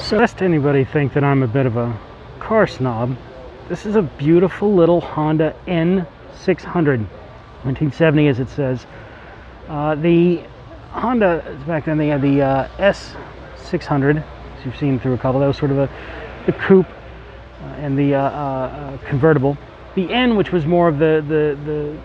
So lest anybody think that I'm a bit of a car snob, this is a beautiful little Honda N600, 1970 as it says. The Honda, back then they had the S600, as you've seen through a couple. That was sort of the coupe and the convertible. The N, which was more of the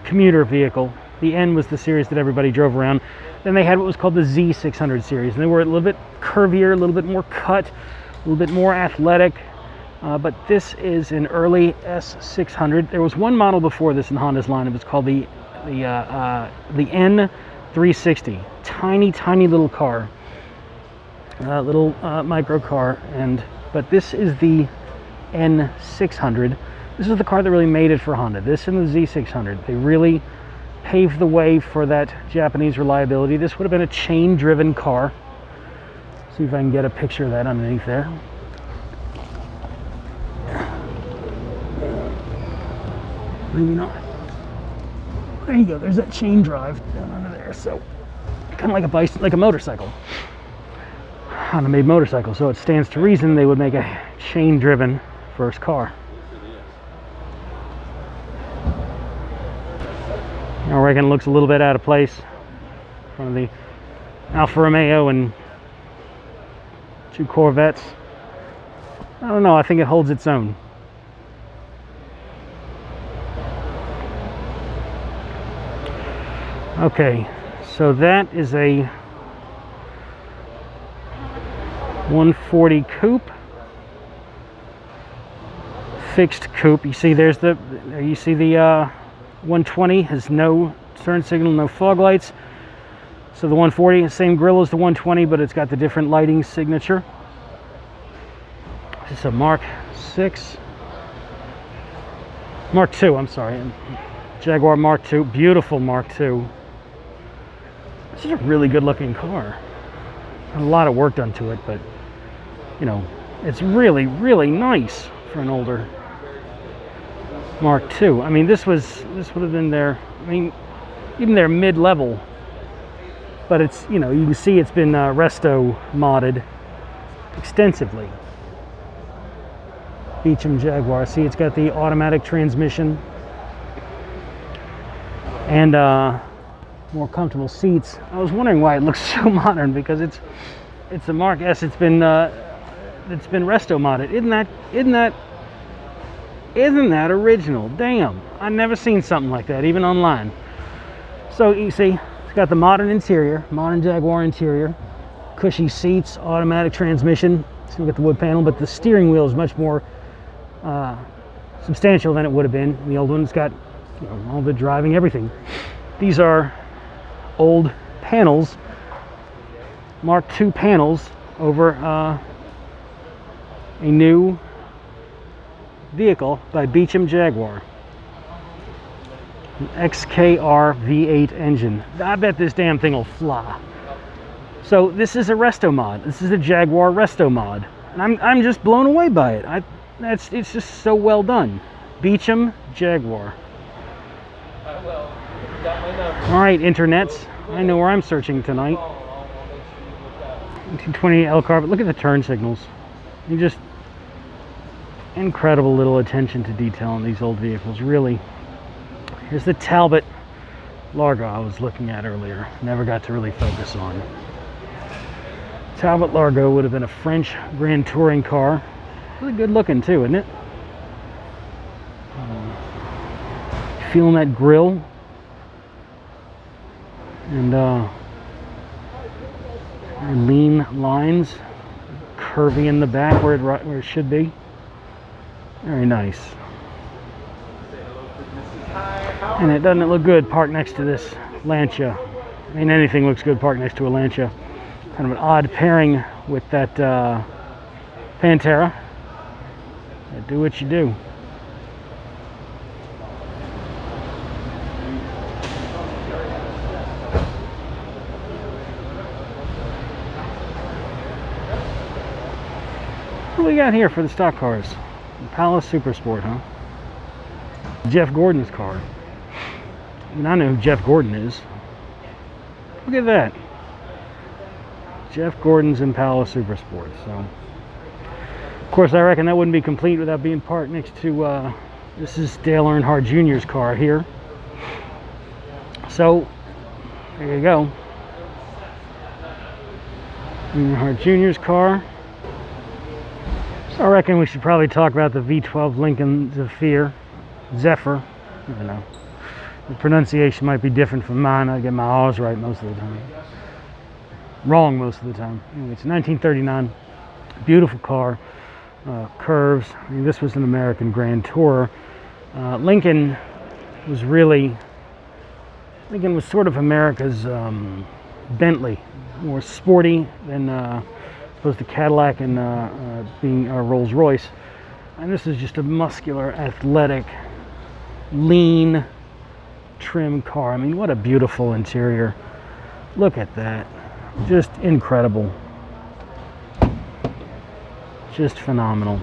commuter vehicle. The N was the series that everybody drove around. Then they had what was called the Z600 series, and they were a little bit curvier, a little bit more cut, a little bit more athletic. But this is an early S600. There was one model before this in Honda's line. It was called the N360. Tiny little car, little micro car. But this is the N600. This is the car that really made it for Honda. This and the Z600. They really paved the way for that Japanese reliability. This would have been a chain-driven car. See if I can get a picture of that underneath there. Maybe not. There you go. There's that chain drive down under there. So kind of like a bicycle, like a motorcycle. Honda made motorcycle, so it stands to reason they would make a chain-driven first car. I reckon it looks a little bit out of place in front of the Alfa Romeo and 2 Corvettes. I don't know, I think it holds its own. Okay, so that is a 140 coupe, fixed coupe. You see there's the 120 has no turn signal, no fog lights. So the 140, same grille as the 120, but it's got the different lighting signature. This is a Mark 6. Mark II, I'm sorry. Jaguar Mark II, beautiful Mark II. This is a really good looking car. A lot of work done to it, but you know, it's really nice for an older Mark II. I mean, this would have been their, I mean, even their mid-level, but it's, you know, you can see it's been resto modded extensively. Beecham Jaguar. See, it's got the automatic transmission and more comfortable seats. I was wondering why it looks so modern, because it's a Mark S. It's been resto modded. Isn't that original? Damn, I've never seen something like that, even online. So you see, it's got the modern interior, modern Jaguar interior, cushy seats, automatic transmission. So we got the wood panel, but the steering wheel is much more substantial than it would have been. The old one, it's got, you know, all the driving, everything. These are old panels, Mark II panels, over a new vehicle by Beecham Jaguar. An XKR V8 engine. I bet this damn thing will fly. So this is a resto mod. This is a Jaguar resto mod, and I'm just blown away by it. It's just so well done. Beecham Jaguar. All right, internets. I know where I'm searching tonight. 1920 Elkhart. Look at the turn signals. You just incredible little attention to detail in these old vehicles, really. Here's the Talbot Largo I was looking at earlier. Never got to really focus on. Talbot Largo would have been a French Grand Touring car. Really good looking too, isn't it? Feeling that grille. And lean lines, curvy in the back where it should be. Very nice. And it doesn't look good parked next to this Lancia. I mean, anything looks good parked next to a Lancia. Kind of an odd pairing with that Pantera. Do what you do. What do we got here for the stock cars? Palace Super Sport, huh? Jeff Gordon's car. I mean, I know who Jeff Gordon is. Look at that. Jeff Gordon's Impala Super Sport. So, of course, I reckon that wouldn't be complete without being parked next to, this is Dale Earnhardt Jr.'s car here. So, there you go. Earnhardt Jr.'s car. So I reckon we should probably talk about the V12 Lincoln Zephyr. I don't know. The pronunciation might be different from mine. I get my R's right most of the time. Wrong most of the time. Anyway, it's a 1939. Beautiful car. Curves. I mean, this was an American Grand Tourer. Lincoln was sort of America's Bentley. More sporty than opposed to Cadillac and being a Rolls Royce. And this is just a muscular, athletic, lean, trim car. I mean, what a beautiful interior. Look at that. Just incredible. Just phenomenal.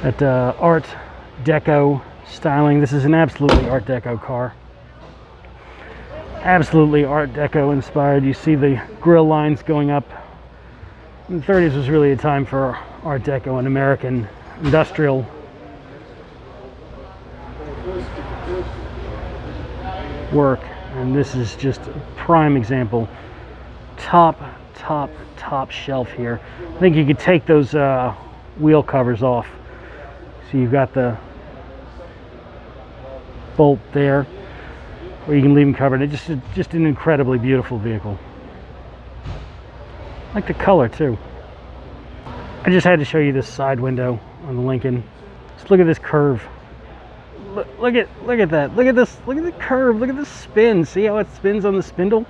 That Art Deco styling. This is an absolutely Art Deco car. Absolutely Art Deco inspired. You see the grille lines going up. In the 30s was really a time for Art Deco and American industrial work, and this is just a prime example. Top shelf here. I think you could take those wheel covers off. So you've got the bolt there, or you can leave them covered. It's just an incredibly beautiful vehicle. I like the color too. I just had to show you this side window on the Lincoln. Just look at this curve. Look at that. Look at this. Look at the curve. Look at the spin. See how it spins on the spindle?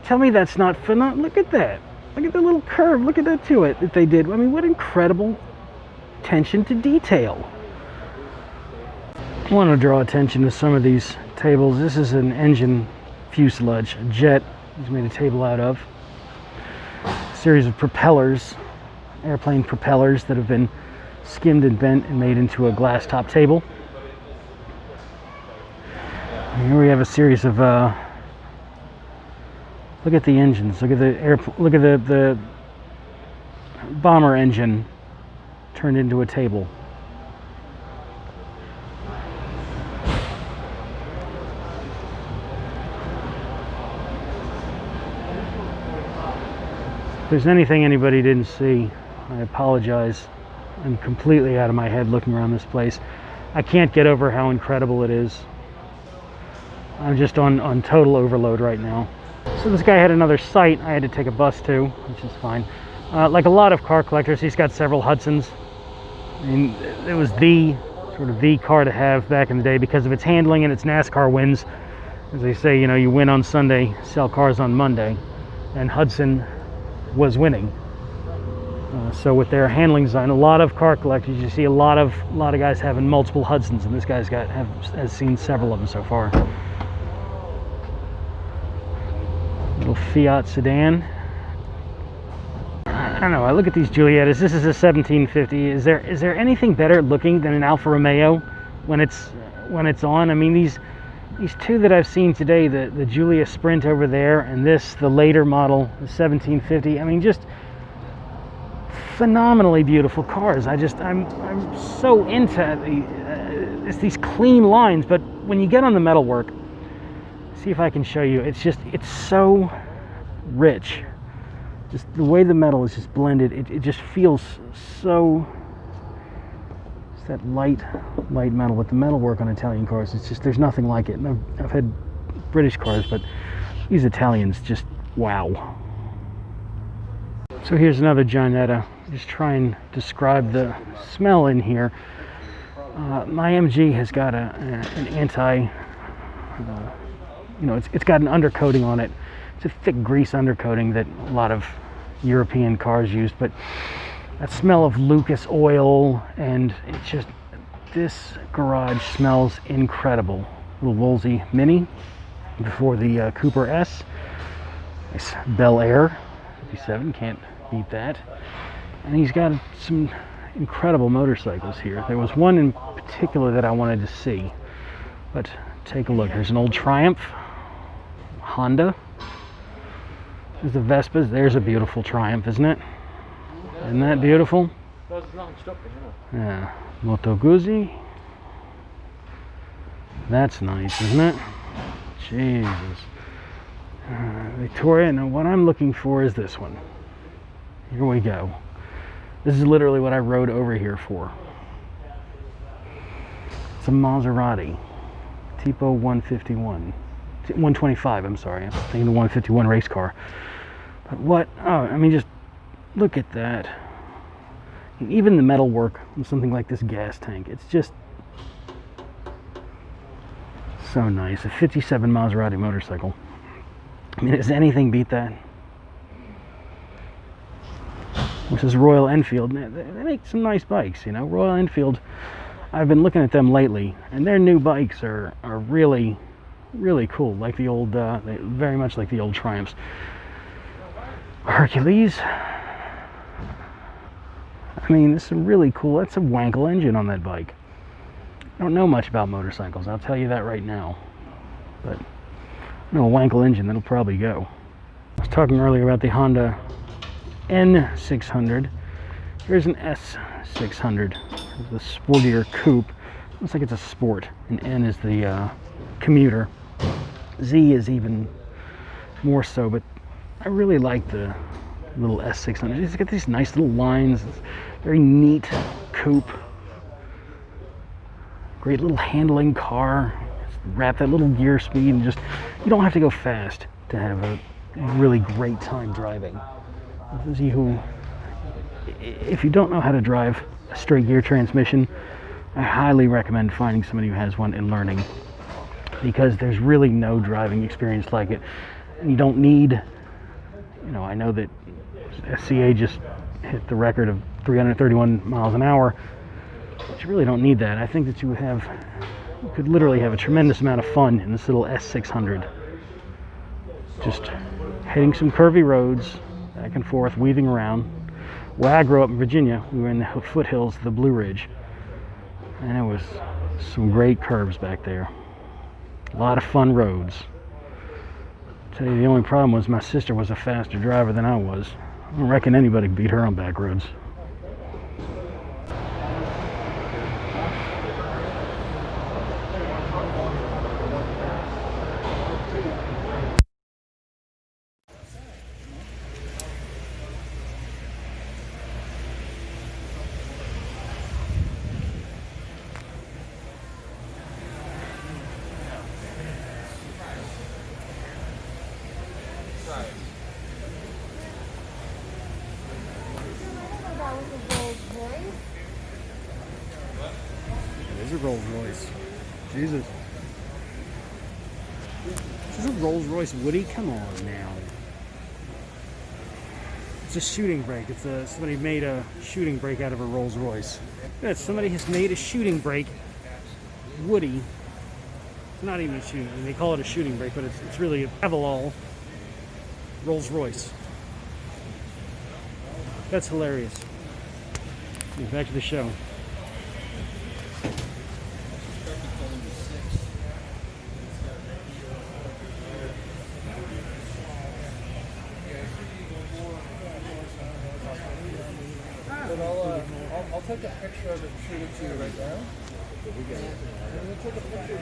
Tell me that's not phenomenal. Look at that. Look at the little curve. Look at that to it that they did. I mean, what incredible attention to detail. I want to draw attention to some of these tables. This is an engine fuselage, a jet he's made a table out of. A series of propellers, airplane propellers that have been skimmed and bent and made into a glass top table. And here we have a series of look at the engines. Look at the bomber engine turned into a table. If there's anything anybody didn't see, I apologize. I'm completely out of my head looking around this place. I can't get over how incredible it is. I'm just on total overload right now. So this guy had another site I had to take a bus to, which is fine. Like a lot of car collectors, he's got several Hudsons. I mean, it was the car to have back in the day because of its handling and its NASCAR wins. As they say, you know, you win on Sunday, sell cars on Monday, and Hudson was winning. So with their handling design, a lot of car collectors, you see a lot of guys having multiple Hudsons, and this guy's has seen several of them so far. Little Fiat sedan. I don't know. I look at these Giuliettas. This is a 1750. Is there anything better looking than an Alfa Romeo when it's on? I mean, these two that I've seen today, the Giulia Sprint over there, and the later model, the 1750. I mean, just phenomenally beautiful cars. I'm so into it's these clean lines, but when you get on the metalwork, see if I can show you. It's so rich. Just the way the metal is just blended, it just feels so. It's that light metal with the metalwork on Italian cars. It's just, there's nothing like it. And I've had British cars, but these Italians just wow. So here's another Giannetta. Just try and describe the smell in here. My MG has got an anti. It's got an undercoating on it. It's a thick grease undercoating that a lot of European cars use, but that smell of Lucas oil, and it's just, this garage smells incredible. Little Wolsey Mini before the Cooper S. Nice Bel Air 57, can't beat that. And he's got some incredible motorcycles here. There was one in particular that I wanted to see, but take a look. There's an old Triumph, Honda. There's the Vespas. There's a beautiful Triumph, isn't it? Isn't that beautiful? Yeah. Moto Guzzi. That's nice, isn't it? Jesus. Victoria. Now, what I'm looking for is this one. Here we go. This is literally what I rode over here for. It's a Maserati. Tipo 151. 125, I'm sorry. I'm thinking the 151 race car. But what? Oh, I mean, just look at that. And even the metal work on something like this gas tank, it's just so nice. A 57 Maserati motorcycle. I mean, does anything beat that? This is Royal Enfield. They make some nice bikes, you know. Royal Enfield, I've been looking at them lately, and their new bikes are really, really cool. Like the old, very much like the old Triumphs. Hercules. I mean, this is really cool. That's a Wankel engine on that bike. I don't know much about motorcycles, I'll tell you that right now. But, you know, a Wankel engine, that'll probably go. I was talking earlier about the Honda N600. Here's an S600. The sportier coupe. Looks like it's a sport. And N is the commuter. Z is even more so, but I really like the little S600. It's got these nice little lines. It's very neat coupe. Great little handling car. Just wrap that little gear speed and just, you don't have to go fast to have a really great time driving. Those of you who, if you don't know how to drive a straight gear transmission, I highly recommend finding somebody who has one and learning, because there's really no driving experience like it. And you don't need, you know, I know that SCA just hit the record of 331 miles an hour, but you really don't need that. I think that you could literally have a tremendous amount of fun in this little S600. Just hitting some curvy roads, back and forth, weaving around. Where I grew up in Virginia, we were in the foothills of the Blue Ridge, and it was some great curves back there. A lot of fun roads. I'll tell you, the only problem was my sister was a faster driver than I was. I don't reckon anybody could beat her on back roads. It is a Rolls Royce. Jesus. Is this a Rolls Royce Woody? Come on now. It's a shooting brake. Somebody made a shooting brake out of a Rolls Royce. Good. Somebody has made a shooting brake Woody. It's not even a shooting. I mean, they call it a shooting brake, but it's really a Bipolar Rolls Royce. That's hilarious. Back to the show. I'll take a picture of it and shoot it to you right now. We'll take a picture.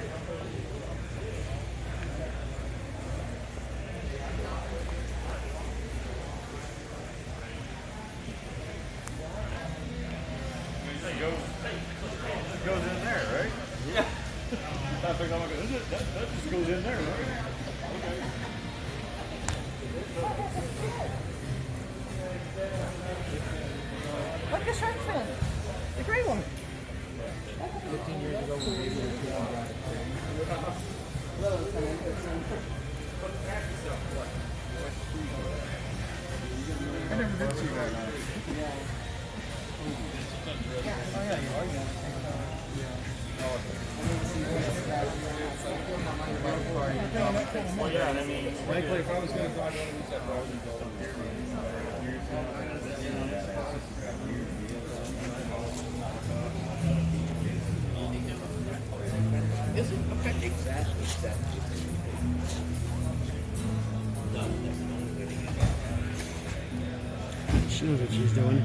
It goes in there, right? Yeah. That just goes in there, right? Okay. What's the shark fin? The gray one. 15 years ago, we made it. I never did see that. Oh yeah, you are. Well, yeah, I mean, likely if I was going to drive one of these at Rolls Royce, She knows what she's doing.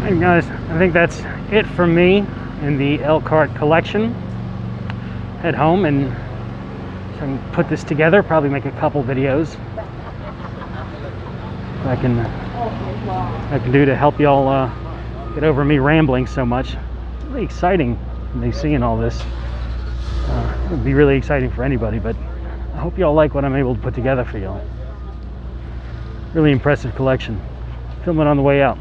Hey guys, I think that's it for me in the Elkhart collection. Head home and so I can put this together, probably make a couple videos I can do to help y'all get over me rambling so much. It's really exciting me seeing all this. It would be really exciting for anybody, but I hope y'all like what I'm able to put together for y'all. Really impressive collection. Film it on the way out.